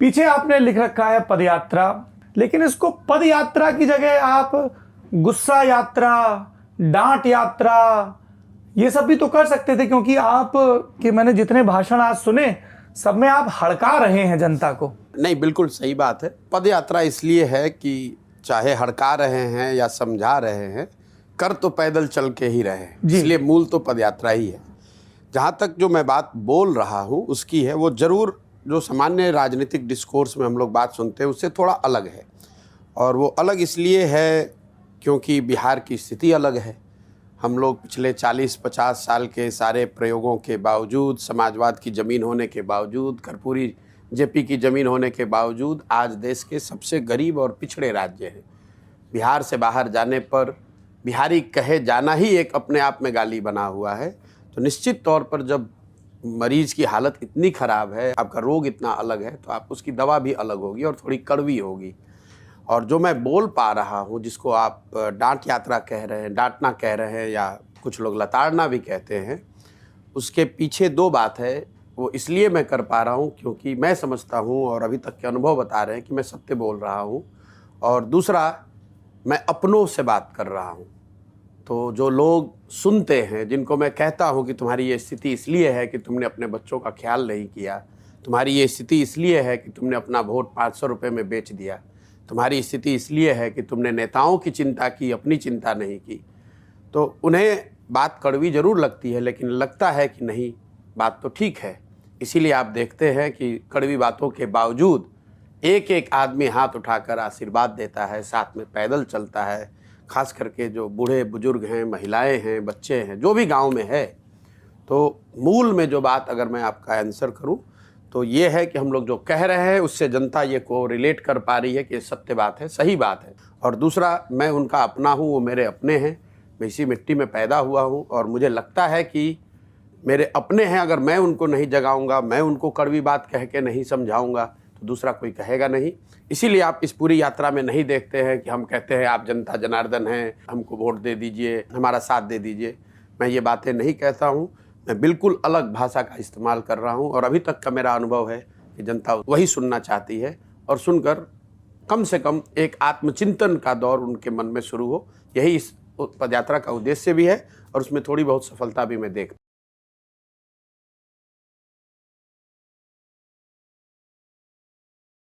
पीछे आपने लिख रखा है पदयात्रा, लेकिन इसको पदयात्रा की जगह आप गुस्सा यात्रा, डांट यात्रा ये सब भी तो कर सकते थे, क्योंकि आप कि मैंने जितने भाषण आज सुने सब में आप हड़का रहे हैं जनता को। नहीं, बिल्कुल सही बात है। पदयात्रा इसलिए है कि चाहे हड़का रहे हैं या समझा रहे हैं, कर तो पैदल चल के ही रहे हैं, इसलिए मूल तो पदयात्रा ही है। जहाँ तक जो मैं बात बोल रहा हूँ उसकी है, वो ज़रूर जो सामान्य राजनीतिक डिस्कोर्स में हम लोग बात सुनते हैं उससे थोड़ा अलग है। और वो अलग इसलिए है क्योंकि बिहार की स्थिति अलग है। हम लोग पिछले 40-50 साल के सारे प्रयोगों के बावजूद, समाजवाद की ज़मीन होने के बावजूद, कर्पूरी जेपी की ज़मीन होने के बावजूद आज देश के सबसे गरीब और पिछड़े राज्य हैं। बिहार से बाहर जाने पर बिहारी कहे जाना ही एक अपने आप में गाली बना हुआ है। तो निश्चित तौर पर जब मरीज़ की हालत इतनी ख़राब है, आपका रोग इतना अलग है, तो आप उसकी दवा भी अलग होगी और थोड़ी कड़वी होगी। और जो मैं बोल पा रहा हूँ, जिसको आप डांट यात्रा कह रहे हैं, डांटना कह रहे हैं या कुछ लोग लताड़ना भी कहते हैं, उसके पीछे दो बात है। वो इसलिए मैं कर पा रहा हूँ क्योंकि मैं समझता हूँ और अभी तक के अनुभव बता रहे हैं कि मैं सत्य बोल रहा हूँ। और दूसरा, मैं अपनों से बात कर रहा हूँ। तो जो लोग सुनते हैं, जिनको मैं कहता हूँ कि तुम्हारी ये स्थिति इसलिए है कि तुमने अपने बच्चों का ख्याल नहीं किया, तुम्हारी ये स्थिति इसलिए है कि तुमने अपना वोट 500 रुपये में बेच दिया, तुम्हारी स्थिति इसलिए है कि तुमने नेताओं की चिंता की, अपनी चिंता नहीं की, तो उन्हें बात कड़वी ज़रूर लगती है, लेकिन लगता है कि नहीं, बात तो ठीक है। इसीलिए आप देखते हैं कि कड़वी बातों के बावजूद एक एक आदमी हाथ उठाकर आशीर्वाद देता है, साथ में पैदल चलता है। खास करके जो बूढ़े बुजुर्ग हैं, महिलाएं हैं, बच्चे हैं, जो भी गांव में है। तो मूल में जो बात अगर मैं आपका आंसर करूं तो ये है कि हम लोग जो कह रहे हैं उससे जनता ये को रिलेट कर पा रही है कि ये सत्य बात है, सही बात है। और दूसरा, मैं उनका अपना हूँ, वो मेरे अपने हैं, मैं इसी मिट्टी में पैदा हुआ हूँ और मुझे लगता है कि मेरे अपने हैं। अगर मैं उनको नहीं जगाऊंगा, मैं उनको कड़वी बात कह के नहीं समझाऊंगा, तो दूसरा कोई कहेगा नहीं। इसीलिए आप इस पूरी यात्रा में नहीं देखते हैं कि हम कहते हैं आप जनता जनार्दन हैं, हमको वोट दे दीजिए, हमारा साथ दे दीजिए। मैं ये बातें नहीं कहता हूँ, मैं बिल्कुल अलग भाषा का इस्तेमाल कर रहा हूँ। और अभी तक का मेरा अनुभव है कि जनता वही सुनना चाहती है, और सुनकर कम से कम एक आत्मचिंतन का दौर उनके मन में शुरू हो। यही इस पदयात्रा का उद्देश्य भी है और उसमें थोड़ी बहुत सफलता भी मैं देखता हूँ।